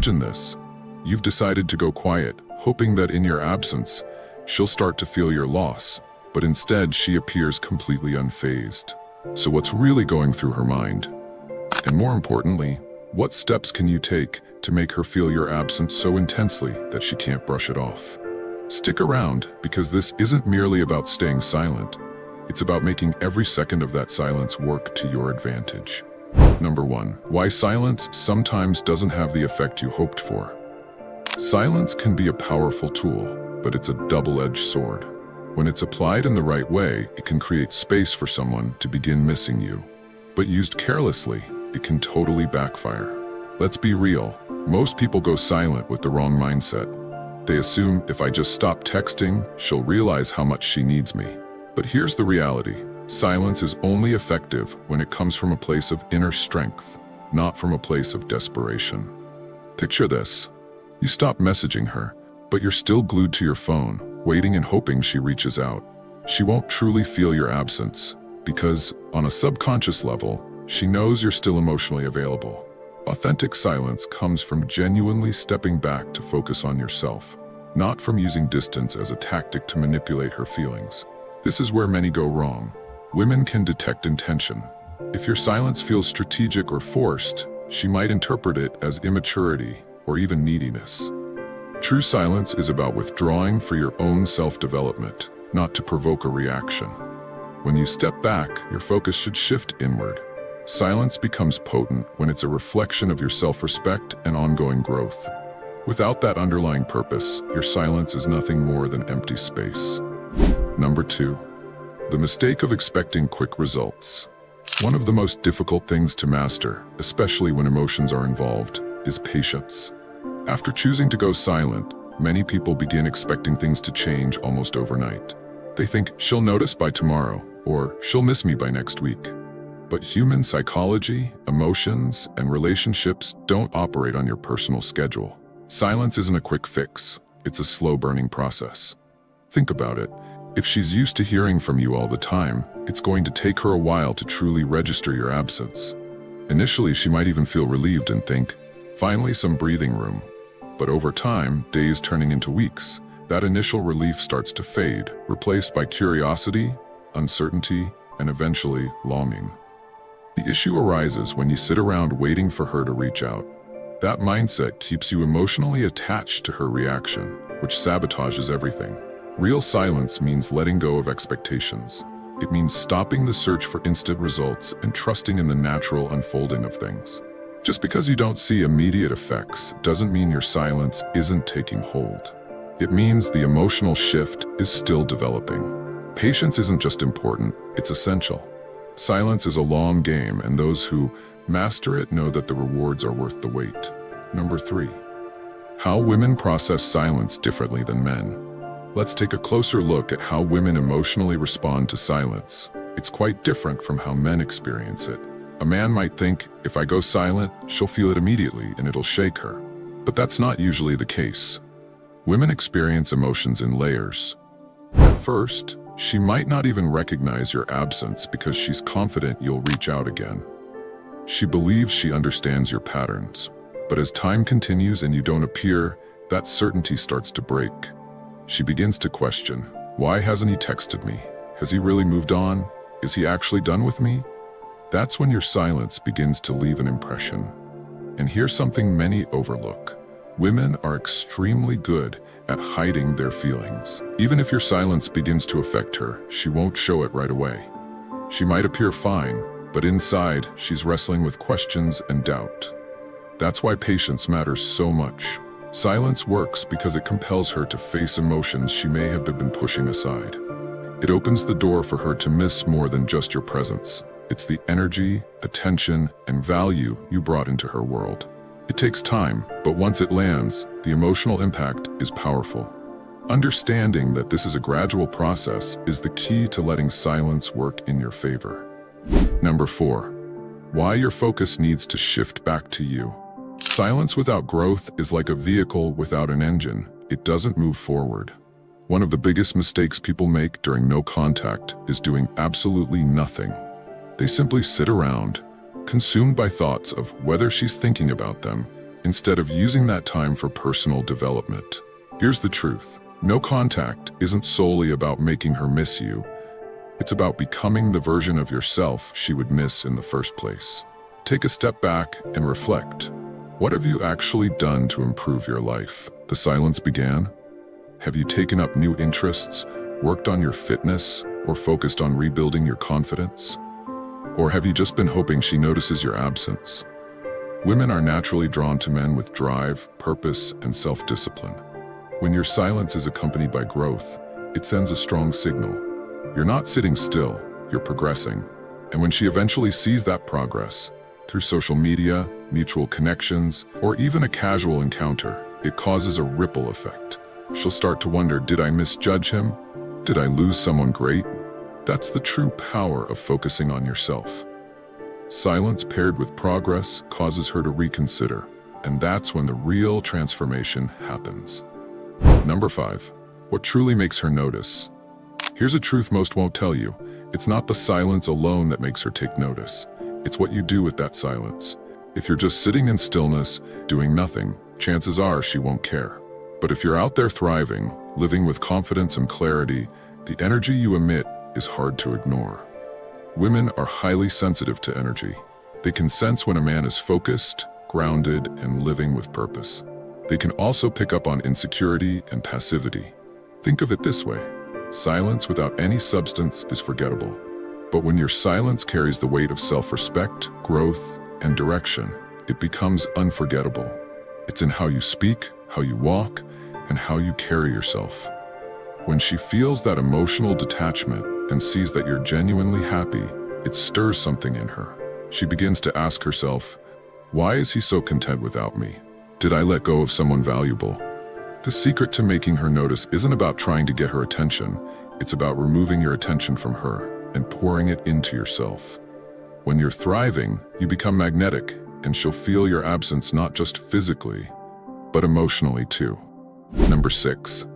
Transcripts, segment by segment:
Imagine this. You've decided to go quiet, hoping that in your absence, she'll start to feel your loss, but instead she appears completely unfazed. So what's really going through her mind? And more importantly, what steps can you take to make her feel your absence so intensely that she can't brush it off? Stick around, because this isn't merely about staying silent. It's about making every second of that silence work to your advantage. Number 1. Why silence sometimes doesn't have the effect you hoped for. Silence can be a powerful tool, but it's a double-edged sword. When it's applied in the right way, it can create space for someone to begin missing you. But used carelessly, it can totally backfire. Let's be real. Most people go silent with the wrong mindset. They assume if I just stop texting, she'll realize how much she needs me. But here's the reality. Silence is only effective when it comes from a place of inner strength, not from a place of desperation. Picture this. You stop messaging her, but you're still glued to your phone, waiting and hoping she reaches out. She won't truly feel your absence, because, on a subconscious level, she knows you're still emotionally available. Authentic silence comes from genuinely stepping back to focus on yourself, not from using distance as a tactic to manipulate her feelings. This is where many go wrong. Women can detect intention. If your silence feels strategic or forced, she might interpret it as immaturity or even neediness. True silence is about withdrawing for your own self-development, not to provoke a reaction. When you step back, your focus should shift inward. Silence becomes potent when it's a reflection of your self-respect and ongoing growth. Without that underlying purpose, your silence is nothing more than empty space. Number 2. The mistake of expecting quick results. One of the most difficult things to master, especially when emotions are involved, is patience. After choosing to go silent, many people begin expecting things to change almost overnight. They think, she'll notice by tomorrow, or she'll miss me by next week. But human psychology, emotions, and relationships don't operate on your personal schedule. Silence isn't a quick fix. It's a slow-burning process. Think about it. If she's used to hearing from you all the time, it's going to take her a while to truly register your absence. Initially, she might even feel relieved and think, finally some breathing room. But over time, days turning into weeks, that initial relief starts to fade, replaced by curiosity, uncertainty, and eventually longing. The issue arises when you sit around waiting for her to reach out. That mindset keeps you emotionally attached to her reaction, which sabotages everything. Real silence means letting go of expectations. It means stopping the search for instant results and trusting in the natural unfolding of things. Just because you don't see immediate effects doesn't mean your silence isn't taking hold. It means the emotional shift is still developing. Patience isn't just important, it's essential. Silence is a long game, and those who master it know that the rewards are worth the wait. Number 3. How women process silence differently than men. Let's take a closer look at how women emotionally respond to silence. It's quite different from how men experience it. A man might think, if I go silent, she'll feel it immediately and it'll shake her. But that's not usually the case. Women experience emotions in layers. At first, she might not even recognize your absence because she's confident you'll reach out again. She believes she understands your patterns. But as time continues and you don't appear, that certainty starts to break. She begins to question, why hasn't he texted me? Has he really moved on? Is he actually done with me? That's when your silence begins to leave an impression. And here's something many overlook. Women are extremely good at hiding their feelings. Even if your silence begins to affect her, she won't show it right away. She might appear fine, but inside, she's wrestling with questions and doubt. That's why patience matters so much. Silence works because it compels her to face emotions she may have been pushing aside. It opens the door for her to miss more than just your presence. It's the energy, attention, and value you brought into her world. It takes time, but once it lands, the emotional impact is powerful. Understanding that this is a gradual process is the key to letting silence work in your favor. Number 4. Why your focus needs to shift back to you. Silence without growth is like a vehicle without an engine. It doesn't move forward. One of the biggest mistakes people make during no contact is doing absolutely nothing. They simply sit around, consumed by thoughts of whether she's thinking about them, instead of using that time for personal development. Here's the truth. No contact isn't solely about making her miss you. It's about becoming the version of yourself she would miss in the first place. Take a step back and reflect. What have you actually done to improve your life? The silence began. Have you taken up new interests, worked on your fitness, or focused on rebuilding your confidence? Or have you just been hoping she notices your absence? Women are naturally drawn to men with drive, purpose, and self-discipline. When your silence is accompanied by growth, it sends a strong signal. You're not sitting still, you're progressing. And when she eventually sees that progress, through social media, mutual connections, or even a casual encounter, it causes a ripple effect. She'll start to wonder, did I misjudge him? Did I lose someone great? That's the true power of focusing on yourself. Silence paired with progress causes her to reconsider, and that's when the real transformation happens. Number 5. What truly makes her notice? Here's a truth most won't tell you. It's not the silence alone that makes her take notice. It's what you do with that silence. If you're just sitting in stillness, doing nothing, chances are she won't care. But if you're out there thriving, living with confidence and clarity, the energy you emit is hard to ignore. Women are highly sensitive to energy. They can sense when a man is focused, grounded, and living with purpose. They can also pick up on insecurity and passivity. Think of it this way. Silence without any substance is forgettable. But when your silence carries the weight of self-respect, growth, and direction, it becomes unforgettable. It's in how you speak, how you walk, and how you carry yourself. When she feels that emotional detachment and sees that you're genuinely happy, it stirs something in her. She begins to ask herself, why is he so content without me? Did I let go of someone valuable? The secret to making her notice isn't about trying to get her attention. It's about removing your attention from her and pouring it into yourself. When you're thriving, you become magnetic, and she'll feel your absence not just physically, but emotionally too. Number 6.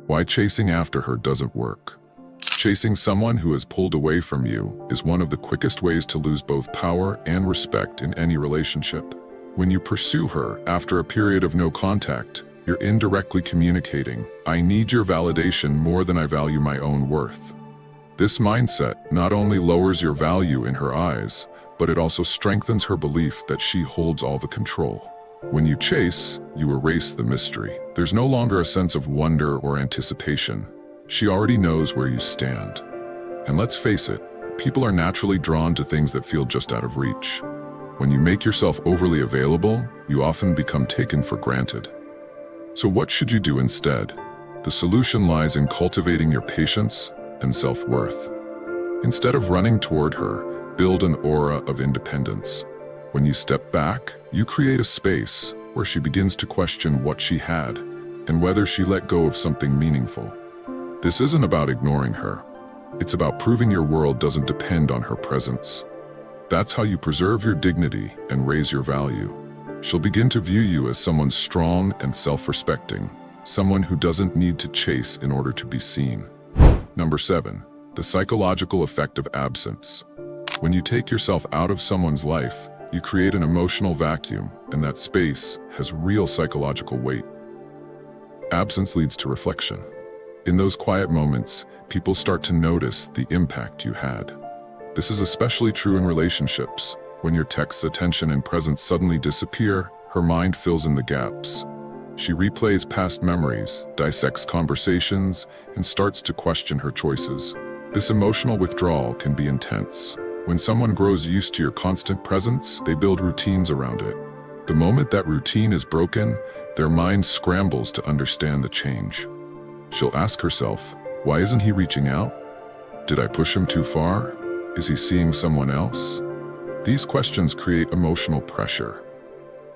Why chasing after her doesn't work. Chasing someone who has pulled away from you is one of the quickest ways to lose both power and respect in any relationship. When you pursue her after a period of no contact, you're indirectly communicating, I need your validation more than I value my own worth. This mindset not only lowers your value in her eyes, but it also strengthens her belief that she holds all the control. When you chase, you erase the mystery. There's no longer a sense of wonder or anticipation. She already knows where you stand. And let's face it, people are naturally drawn to things that feel just out of reach. When you make yourself overly available, you often become taken for granted. So what should you do instead? The solution lies in cultivating your patience and self-worth. Instead of running toward her, build an aura of independence. When you step back, you create a space where she begins to question what she had and whether she let go of something meaningful. This isn't about ignoring her. It's about proving your world doesn't depend on her presence. That's how you preserve your dignity and raise your value. She'll begin to view you as someone strong and self-respecting, someone who doesn't need to chase in order to be seen. Number 7. The psychological effect of absence. When you take yourself out of someone's life, you create an emotional vacuum, and that space has real psychological weight. Absence leads to reflection. In those quiet moments, people start to notice the impact you had. This is especially true in relationships. When your text's attention and presence suddenly disappear, her mind fills in the gaps. She replays past memories, dissects conversations, and starts to question her choices. This emotional withdrawal can be intense. When someone grows used to your constant presence, they build routines around it. The moment that routine is broken, their mind scrambles to understand the change. She'll ask herself, why isn't he reaching out? Did I push him too far? Is he seeing someone else? These questions create emotional pressure.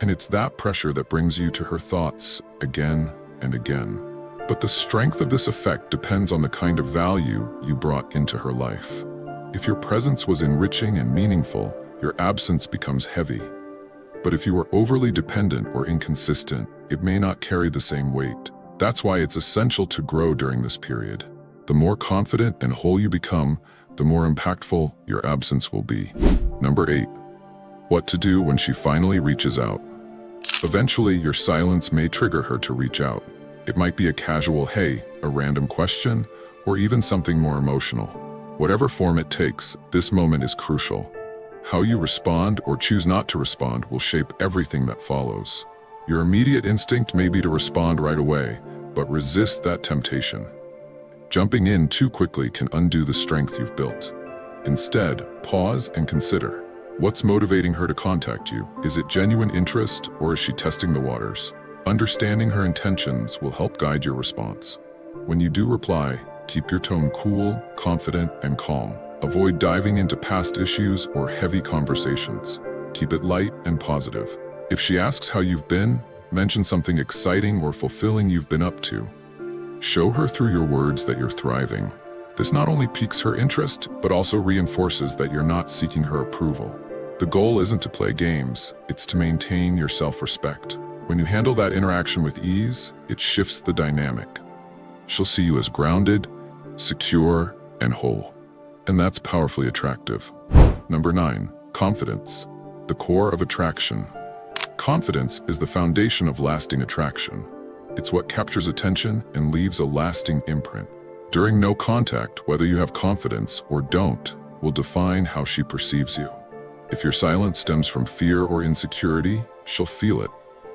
And it's that pressure that brings you to her thoughts again and again. But the strength of this effect depends on the kind of value you brought into her life. If your presence was enriching and meaningful, your absence becomes heavy. But if you were overly dependent or inconsistent, it may not carry the same weight. That's why it's essential to grow during this period. The more confident and whole you become, the more impactful your absence will be. Number 8. What to do when she finally reaches out. Eventually, your silence may trigger her to reach out. It might be a casual hey, a random question, or even something more emotional. Whatever form it takes, this moment is crucial. How you respond or choose not to respond will shape everything that follows. Your immediate instinct may be to respond right away, but resist that temptation. Jumping in too quickly can undo the strength you've built. Instead, pause and consider. What's motivating her to contact you? Is it genuine interest, or is she testing the waters? Understanding her intentions will help guide your response. When you do reply, keep your tone cool, confident, and calm. Avoid diving into past issues or heavy conversations. Keep it light and positive. If she asks how you've been, mention something exciting or fulfilling you've been up to. Show her through your words that you're thriving. This not only piques her interest, but also reinforces that you're not seeking her approval. The goal isn't to play games, it's to maintain your self-respect. When you handle that interaction with ease, it shifts the dynamic. She'll see you as grounded, secure, and whole. And that's powerfully attractive. Number 9, confidence, the core of attraction. Confidence is the foundation of lasting attraction. It's what captures attention and leaves a lasting imprint. During no contact, whether you have confidence or don't, will define how she perceives you. If your silence stems from fear or insecurity, she'll feel it.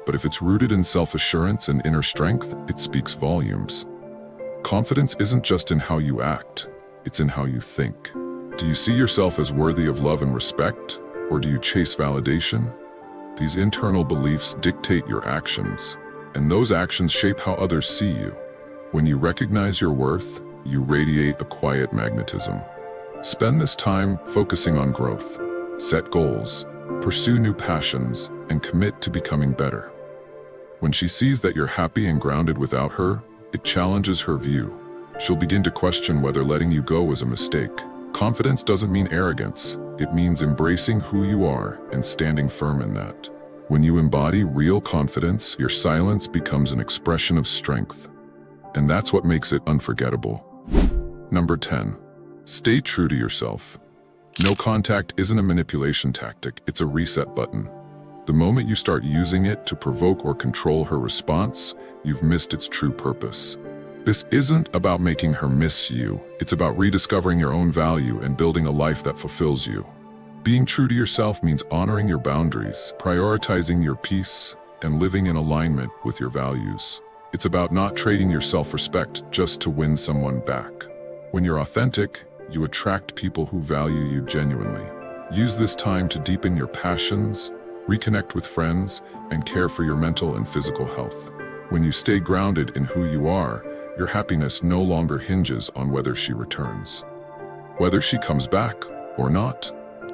But if it's rooted in self-assurance and inner strength, it speaks volumes. Confidence isn't just in how you act, it's in how you think. Do you see yourself as worthy of love and respect, or do you chase validation? These internal beliefs dictate your actions, and those actions shape how others see you. When you recognize your worth, you radiate a quiet magnetism. Spend this time focusing on growth. Set goals, pursue new passions, and commit to becoming better. When she sees that you're happy and grounded without her, it challenges her view. She'll begin to question whether letting you go was a mistake. Confidence doesn't mean arrogance. It means embracing who you are and standing firm in that. When you embody real confidence, your silence becomes an expression of strength. And that's what makes it unforgettable. Number 10. Stay true to yourself. No contact isn't a manipulation tactic, it's a reset button. The moment you start using it to provoke or control her response, you've missed its true purpose. This isn't about making her miss you, it's about rediscovering your own value and building a life that fulfills you. Being true to yourself means honoring your boundaries, prioritizing your peace, and living in alignment with your values. It's about not trading your self-respect just to win someone back. When you're authentic, you attract people who value you genuinely. Use this time to deepen your passions, reconnect with friends, and care for your mental and physical health. When you stay grounded in who you are, your happiness no longer hinges on whether she returns. Whether she comes back or not,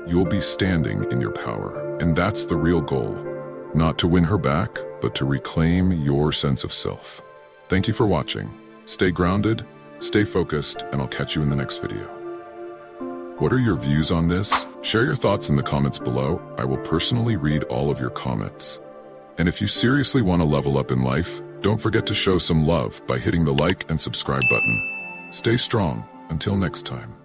you'll be standing in your power. And that's the real goal. Not to win her back, but to reclaim your sense of self. Thank you for watching. Stay grounded, stay focused, and I'll catch you in the next video. What are your views on this? Share your thoughts in the comments below. I will personally read all of your comments. And if you seriously want to level up in life, don't forget to show some love by hitting the like and subscribe button. Stay strong. Until next time.